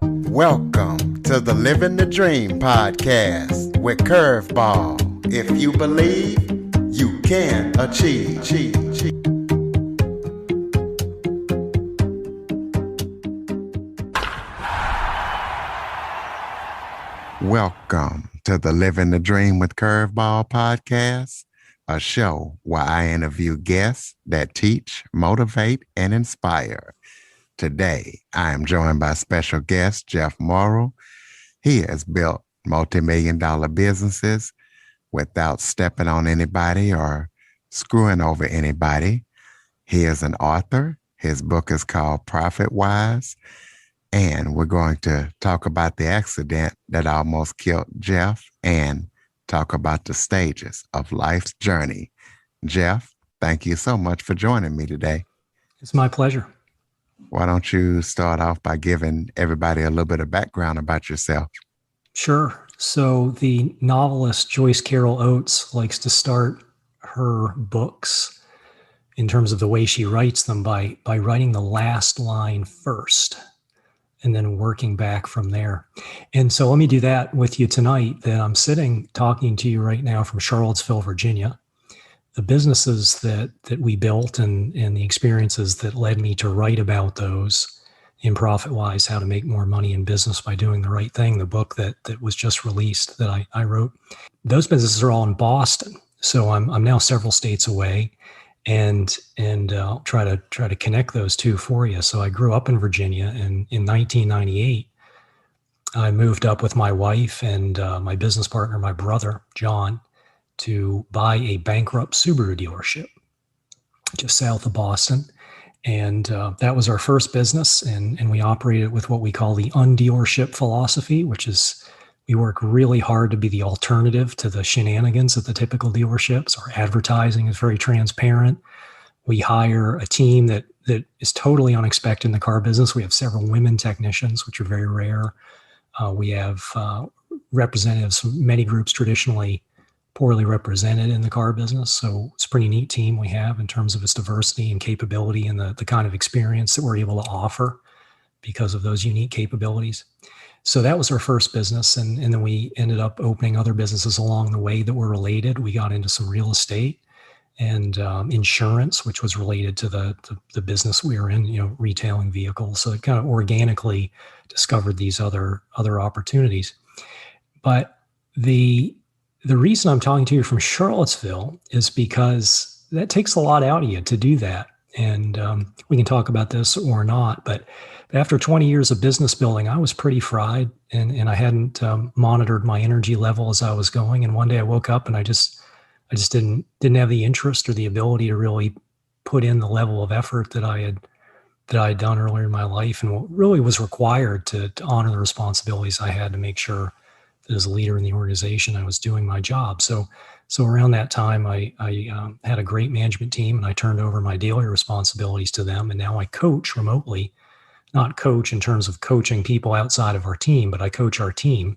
Welcome to the Living the Dream podcast with Curveball. If you believe, you can achieve. Welcome to the Living the Dream with Curveball podcast, a show where I interview guests that teach, motivate, and inspire. Today, I am joined by special guest, Jeff Morrill. He has built multi-million-dollar businesses without stepping on anybody or screwing over anybody. He is an author. His book is called Profit Wise. And we're going to talk about the accident that almost killed Jeff and talk about the stages of life's journey. Jeff, thank you so much for joining me today. It's my pleasure. Why don't you start off by giving everybody a little bit of background about yourself? Sure. So the novelist Joyce Carol Oates likes to start her books in terms of the way she writes them by writing the last line first and then working back from there. And so let me do that with you tonight. That I'm sitting talking to you right now from Charlottesville, Virginia. The businesses that we built and the experiences that led me to write about those in Profit Wise, How to Make More Money in Business by Doing the Right Thing, the book that was just released that I wrote. Those businesses are all in Boston. So I'm now several states away and I'll try to connect those two for you. So I grew up in Virginia, and in 1998, I moved up with my wife and my business partner, my brother, John, to buy a bankrupt Subaru dealership just south of Boston. And that was our first business. And we operated with what we call the undealership philosophy, which is we work really hard to be the alternative to the shenanigans of the typical dealerships. Our advertising is very transparent. We hire a team that is totally unexpected in the car business. We have several women technicians, which are very rare. We have representatives from many groups traditionally poorly represented in the car business. So it's a pretty neat team we have in terms of its diversity and capability and the kind of experience that we're able to offer because of those unique capabilities. So that was our first business. And then we ended up opening other businesses along the way that were related. We got into some real estate and insurance, which was related to the business we were in, retailing vehicles. So it kind of organically discovered these other opportunities. But the reason I'm talking to you from Charlottesville is because that takes a lot out of you to do that. And we can talk about this or not, but after 20 years of business building, I was pretty fried and I hadn't monitored my energy level as I was going. And one day I woke up and I just didn't have the interest or the ability to really put in the level of effort that I had done earlier in my life and what really was required to honor the responsibilities I had to make sure that as a leader in the organization, I was doing my job. So around that time, I had a great management team and I turned over my daily responsibilities to them. And now I coach remotely, not coach in terms of coaching people outside of our team, but I coach our team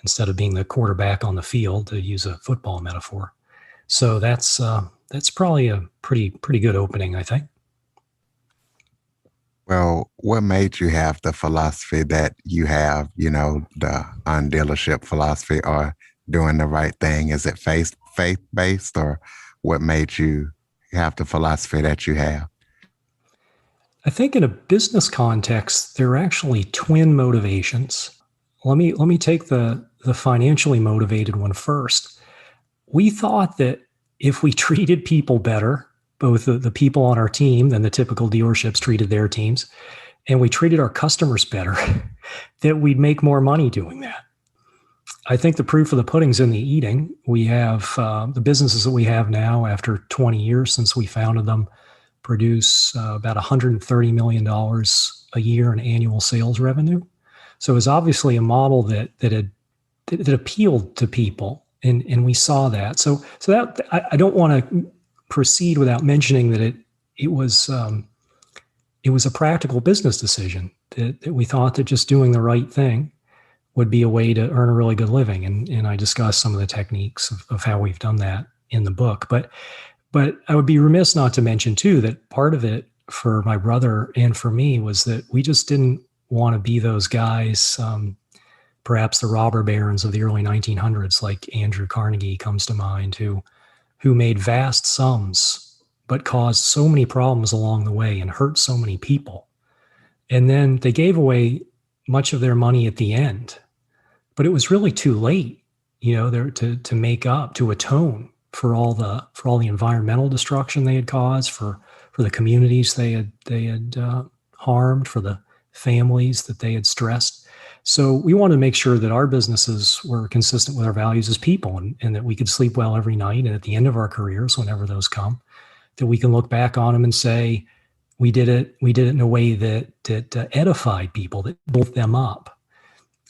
instead of being the quarterback on the field, to use a football metaphor. So that's probably a pretty good opening, I think. Well, what made you have the philosophy that you have, the undealership philosophy or doing the right thing? Is it faith-based, or what made you have the philosophy that you have? I think in a business context, there are actually twin motivations. Let me take the financially motivated one first. We thought that if we treated people better, both the people on our team than the typical dealerships treated their teams, and we treated our customers better, that we'd make more money doing that. I think the proof of the pudding's in the eating. We have the businesses that we have now after 20 years since we founded them produce about $130 million a year in annual sales revenue. So it was obviously a model that appealed to people, and we saw that. So that I don't want to proceed without mentioning that it was a practical business decision that we thought that just doing the right thing would be a way to earn a really good living. And I discussed some of the techniques of how we've done that in the book. But I would be remiss not to mention too that part of it for my brother and for me was that we just didn't want to be those guys, perhaps the robber barons of the early 1900s, like Andrew Carnegie comes to mind, who made vast sums but caused so many problems along the way and hurt so many people. And then they gave away much of their money at the end, but it was really too late, to make up, to atone for all the environmental destruction they had caused, for the communities they had harmed, for the families that they had stressed. So we wanted to make sure that our businesses were consistent with our values as people, and that we could sleep well every night. And at the end of our careers, whenever those come, that we can look back on them and say, we did it in a way that edified people, that built them up,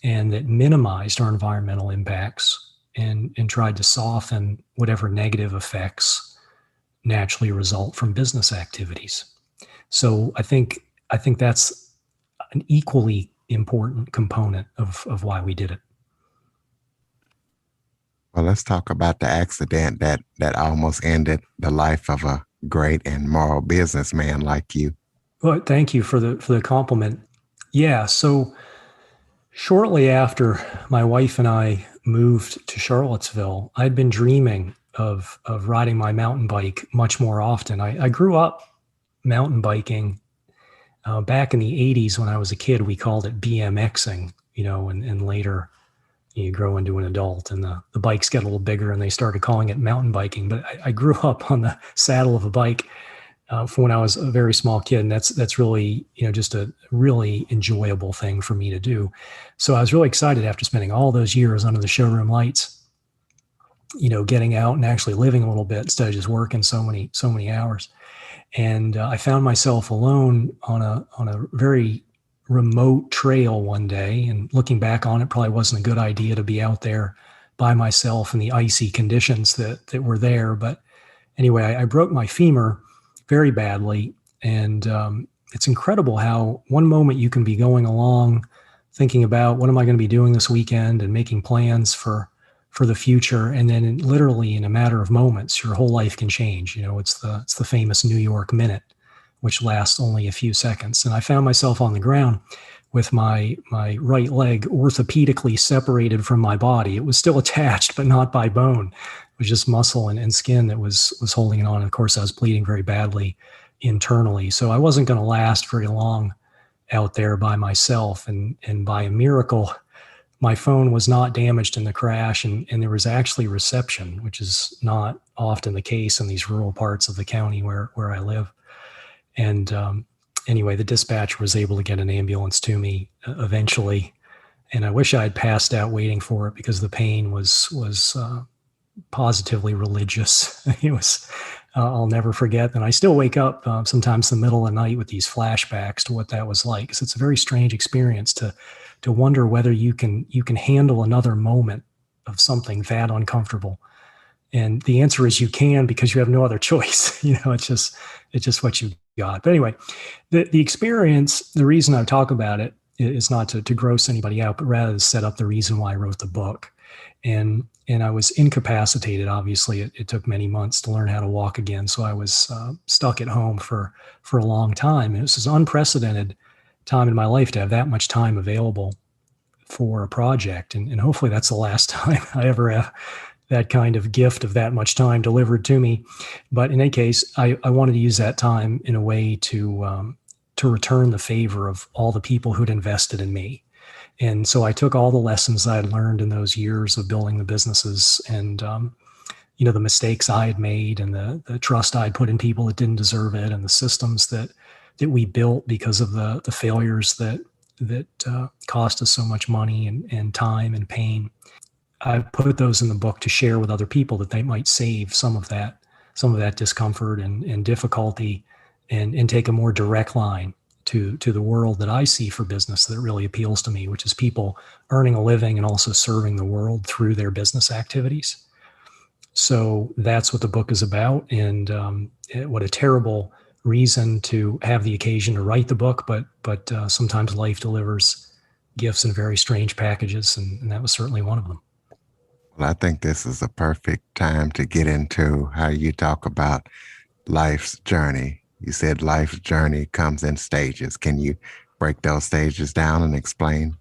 and that minimized our environmental impacts, and tried to soften whatever negative effects naturally result from business activities. So I think that's an equally important component of why we did it. Well, let's talk about the accident that almost ended the life of a great and moral businessman like you. Well, thank you for the compliment. Yeah, so shortly after my wife and I moved to Charlottesville, I'd been dreaming of riding my mountain bike much more often. I grew up mountain biking. Back in the 80s, when I was a kid, we called it BMXing, and later you grow into an adult and the bikes get a little bigger and they started calling it mountain biking. But I grew up on the saddle of a bike from when I was a very small kid. And that's really, just a really enjoyable thing for me to do. So I was really excited after spending all those years under the showroom lights, getting out and actually living a little bit instead of just working so many hours. And I found myself alone on a very remote trail one day. And looking back on it, probably wasn't a good idea to be out there by myself in the icy conditions that were there. But anyway, I broke my femur very badly. And it's incredible how one moment you can be going along thinking about, what am I going to be doing this weekend, and making plans for the future. And then literally in a matter of moments, your whole life can change. It's the famous New York minute, which lasts only a few seconds. And I found myself on the ground with my right leg orthopedically separated from my body. It was still attached, but not by bone. It was just muscle and skin that was holding it on. And of course, I was bleeding very badly internally. So I wasn't going to last very long out there by myself. And by a miracle, my phone was not damaged in the crash, and there was actually reception, which is not often the case in these rural parts of the county where I live. And anyway, the dispatcher was able to get an ambulance to me eventually. And I wish I had passed out waiting for it, because the pain was positively religious. It was, I'll never forget. And I still wake up sometimes in the middle of the night with these flashbacks to what that was like. Because it's a very strange experience to wonder whether you can handle another moment of something that uncomfortable. And the answer is you can, because you have no other choice. It's just what you got. But anyway, the experience, the reason I talk about it is not to gross anybody out, but rather to set up the reason why I wrote the book. And I was incapacitated. Obviously, it took many months to learn how to walk again. So I was stuck at home for a long time. And it was an unprecedented time in my life to have that much time available for a project. And hopefully that's the last time I ever have that kind of gift of that much time delivered to me. But in any case, I wanted to use that time in a way to return the favor of all the people who'd invested in me. And so I took all the lessons I had learned in those years of building the businesses, and the mistakes I had made, and the trust I'd put in people that didn't deserve it, and the systems that we built because of the failures that cost us so much money and time and pain. I put those in the book to share with other people, that they might save some of that discomfort and difficulty, and take a more direct line to the world that I see for business that really appeals to me, which is people earning a living and also serving the world through their business activities. So that's what the book is about. And what a terrible reason to have the occasion to write the book, but sometimes life delivers gifts in very strange packages, and that was certainly one of them. Well, I think this is a perfect time to get into how you talk about life's journey. You said life's journey comes in stages. Can you break those stages down and explain?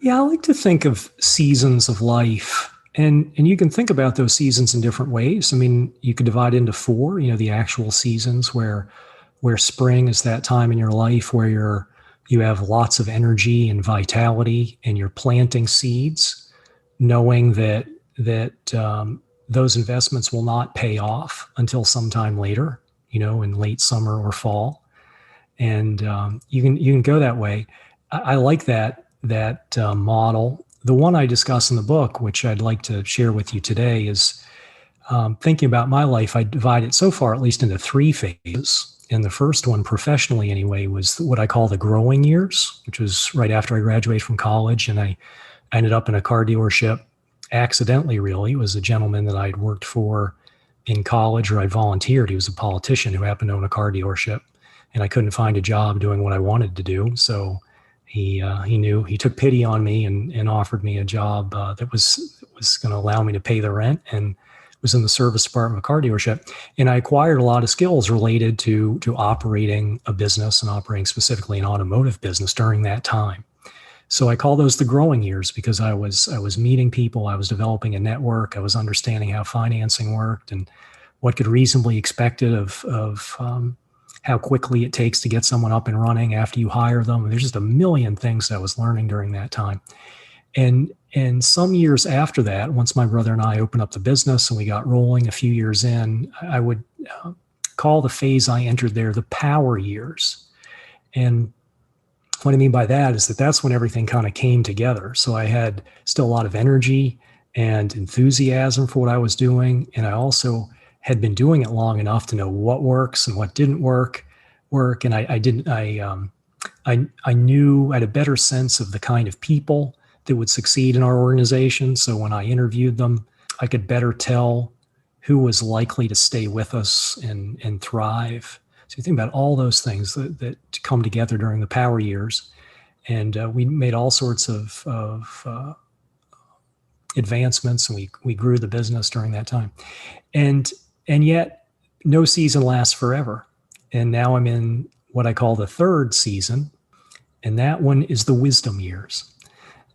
Yeah, I like to think of seasons of life. And you can think about those seasons in different ways. I mean, you could divide into four, the actual seasons where spring is that time in your life where you have lots of energy and vitality and you're planting seeds, knowing that those investments will not pay off until sometime later, in late summer or fall. And you can go that way. I like that model. The one I discuss in the book, which I'd like to share with you today, is thinking about my life. I divide it so far, at least, into three phases. And the first one, professionally anyway, was what I call the growing years, which was right after I graduated from college. And I ended up in a car dealership accidentally, really. It was a gentleman that I'd worked for in college, or I volunteered. He was a politician who happened to own a car dealership. And I couldn't find a job doing what I wanted to do. So he took pity on me and offered me a job that was going to allow me to pay the rent, and was in the service department of a car dealership. And I acquired a lot of skills related to operating a business and operating specifically an automotive business during that time. So I call those the growing years because I was meeting people, I was developing a network, I was understanding how financing worked and what could reasonably be expected of how quickly it takes to get someone up and running after you hire them. There's just a million things that I was learning during that time. And some years after that, once my brother and I opened up the business and we got rolling a few years in, I would call the phase I entered there the power years. And what I mean by that is that's when everything kind of came together. So I had still a lot of energy and enthusiasm for what I was doing. And I also had been doing it long enough to know what works and what didn't work. And I knew, I had a better sense of the kind of people that would succeed in our organization. So when I interviewed them, I could better tell who was likely to stay with us and thrive. So you think about all those things that come together during the power years. And we made all sorts of advancements, and we grew the business during that time. And yet no season lasts forever. And now I'm in what I call the third season, and that one is the wisdom years.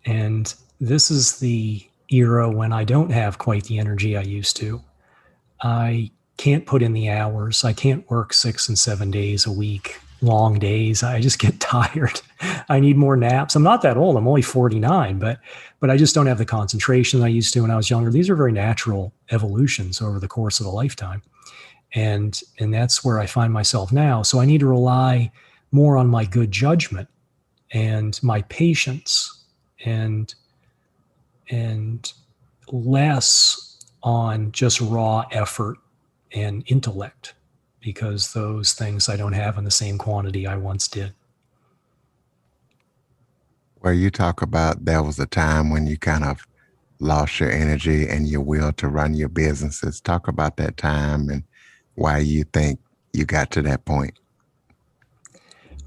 And this is the era when I don't have quite the energy I used to. I can't put in the hours. I can't work 6 and 7 days a week, long days. I just get tired. I need more naps. I'm not that old. I'm only 49, but I just don't have the concentration I used to when I was younger. These are very natural evolutions over the course of a lifetime. And that's where I find myself now. So I need to rely more on my good judgment and my patience and less on just raw effort and intellect, because those things I don't have in the same quantity I once did. Well, you talk about there was a time when you kind of lost your energy and your will to run your businesses. Talk about that time and why you think you got to that point.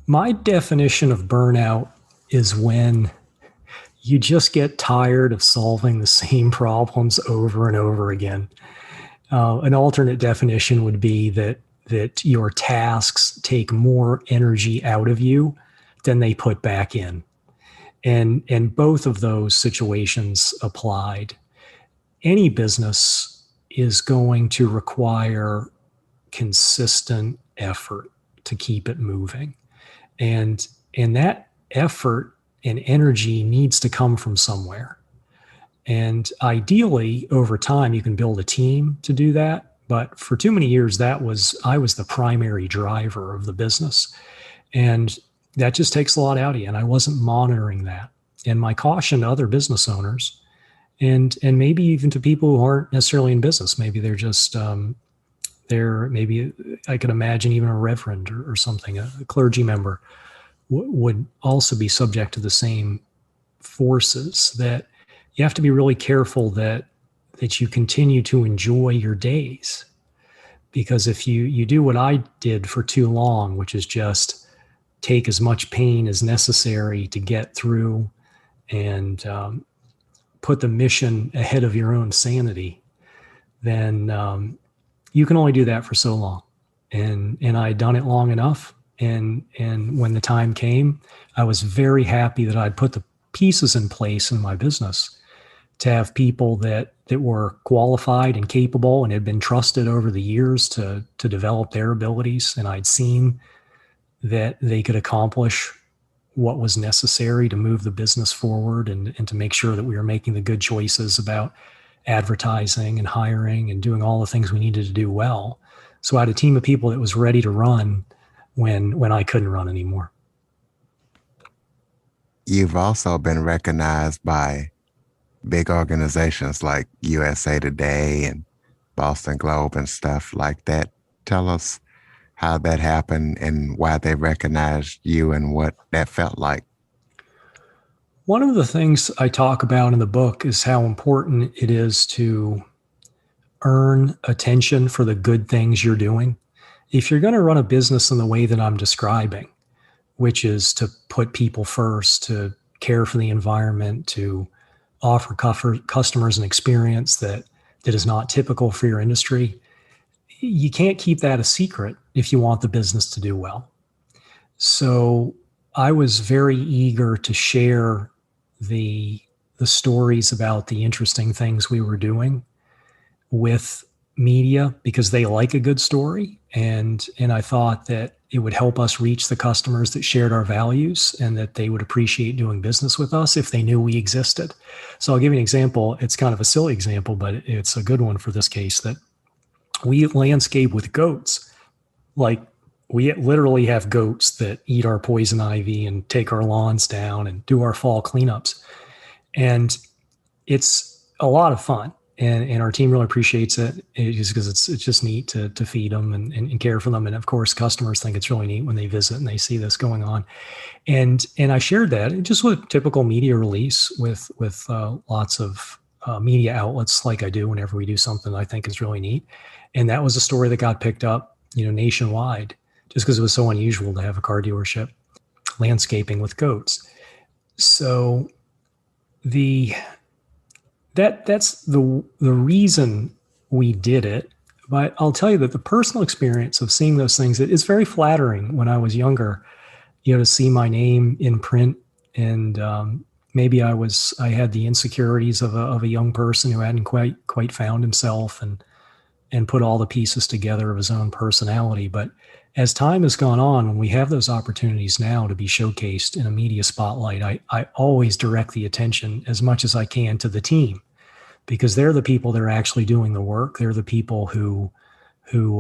My definition of burnout is when you just get tired of solving the same problems over and over again. An alternate definition would be that your tasks take more energy out of you than they put back in. And both of those situations applied. Any business is going to require consistent effort to keep it moving. And that effort and energy needs to come from somewhere. And ideally, over time, you can build a team to do that. But for too many years, I was the primary driver of the business. And that just takes a lot out of you. And I wasn't monitoring that. And my caution to other business owners, and maybe even to people who aren't necessarily in business, maybe they're just, maybe I could imagine even a reverend or something, a clergy member would also be subject to the same forces, that you have to be really careful that you continue to enjoy your days. Because if you do what I did for too long, which is just take as much pain as necessary to get through and put the mission ahead of your own sanity, then you can only do that for so long. And I had done it long enough, And when the time came, I was very happy that I'd put the pieces in place in my business to have people that were qualified and capable and had been trusted over the years to develop their abilities. And I'd seen that they could accomplish what was necessary to move the business forward and to make sure that we were making the good choices about advertising and hiring and doing all the things we needed to do well. So I had a team of people that was ready to run when I couldn't run anymore. You've also been recognized by big organizations like USA Today and Boston Globe and stuff like that. Tell us how that happened and why they recognized you and what that felt like. One of the things I talk about in the book is how important it is to earn attention for the good things you're doing. If you're going to run a business in the way that I'm describing, which is to put people first, to care for the environment, to offer customers an experience that is not typical for your industry, you can't keep that a secret if you want the business to do well. So I was very eager to share the stories about the interesting things we were doing with media because they like a good story. And I thought that it would help us reach the customers that shared our values and that they would appreciate doing business with us if they knew we existed. So I'll give you an example. It's kind of a silly example, but it's a good one for this case, that we landscape with goats. Like, we literally have goats that eat our poison ivy and take our lawns down and do our fall cleanups. And it's a lot of fun. And our team really appreciates it just because it's just neat to feed them and care for them. And of course, customers think it's really neat when they visit and they see this going on. And I shared that just with a typical media release with lots of media outlets, like I do whenever we do something I think is really neat. And that was a story that got picked up, nationwide, just because it was so unusual to have a car dealership landscaping with goats. So that's the reason we did it. But I'll tell you that the personal experience of seeing those things, it is very flattering when I was younger, to see my name in print. And maybe I had the insecurities of a young person who hadn't quite found himself and put all the pieces together of his own personality. But as time has gone on, when we have those opportunities now to be showcased in a media spotlight, I always direct the attention as much as I can to the team, because they're the people that are actually doing the work. They're the people who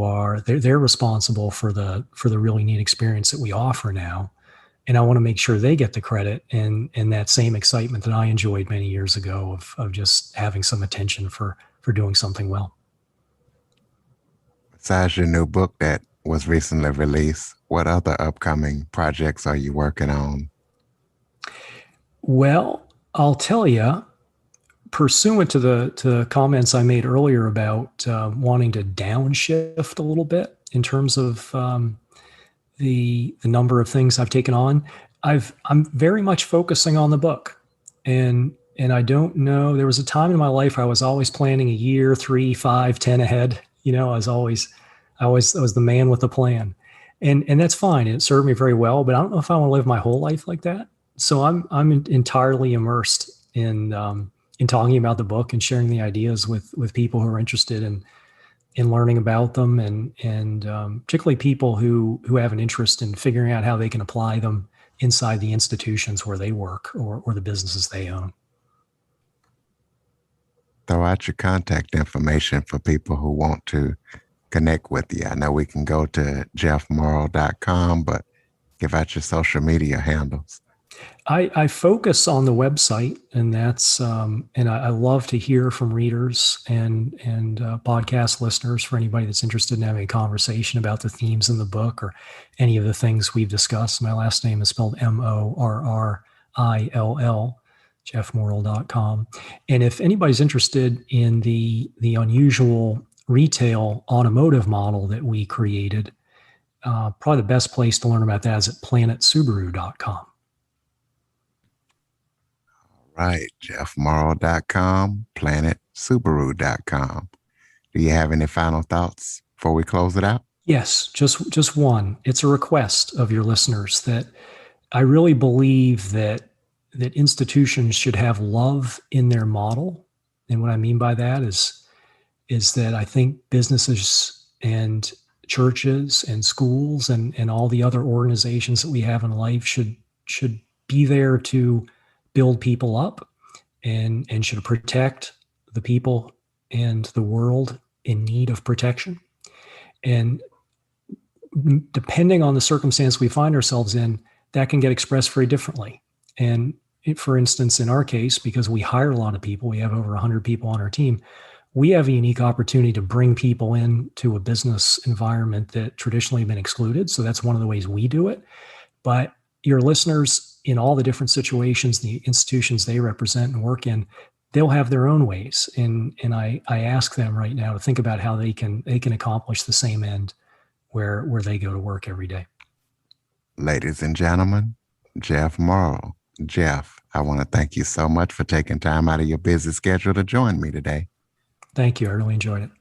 are they're responsible for the really neat experience that we offer now. And I want to make sure they get the credit and that same excitement that I enjoyed many years ago of just having some attention for doing something well. Besides your new book that was recently released, what other upcoming projects are you working on? Well, I'll tell you, pursuant to the comments I made earlier about wanting to downshift a little bit in terms of the number of things I've taken on, I'm very much focusing on the book. And I don't know, there was a time in my life I was always planning a year, 3, 5, 10 ahead. I was the man with the plan, and that's fine. It served me very well, but I don't know if I want to live my whole life like that. So I'm entirely immersed in talking about the book and sharing the ideas with people who are interested in learning about them, and particularly people who have an interest in figuring out how they can apply them inside the institutions where they work or the businesses they own. Throw out your contact information for people who want to connect with you. I know we can go to jeffmorrill.com, but give out your social media handles. I focus on the website, and that's and I love to hear from readers and podcast listeners, for anybody that's interested in having a conversation about the themes in the book or any of the things we've discussed. My last name is spelled Morrill, jeffmorrill.com. And if anybody's interested in the unusual retail automotive model that we created, probably the best place to learn about that is at planetsubaru.com. Right, jeffmorrill.com, planetsubaru.com. Do you have any final thoughts before we close it out? Yes, just one. It's a request of your listeners that I really believe that institutions should have love in their model. And what I mean by that is that I think businesses and churches and schools and all the other organizations that we have in life should be there to build people up and should protect the people and the world in need of protection. And depending on the circumstance we find ourselves in, that can get expressed very differently. And for instance, in our case, because we hire a lot of people, we have over 100 people on our team, we have a unique opportunity to bring people into a business environment that traditionally have been excluded. So that's one of the ways we do it. But your listeners, in all the different situations, the institutions they represent and work in, they'll have their own ways. And I ask them right now to think about how they can accomplish the same end where they go to work every day. Ladies and gentlemen, Jeff Morrill. Jeff, I want to thank you so much for taking time out of your busy schedule to join me today. Thank you. I really enjoyed it.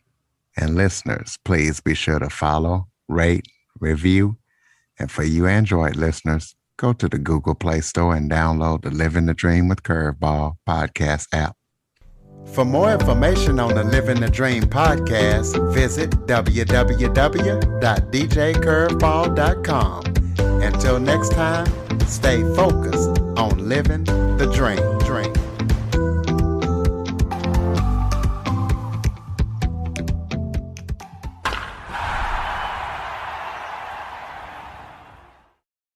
And listeners, please be sure to follow, rate, review. And for you Android listeners, go to the Google Play Store and download the Living the Dream with Curveball podcast app. For more information on the Living the Dream podcast, visit www.djcurveball.com. Until next time, stay focused on living the dream.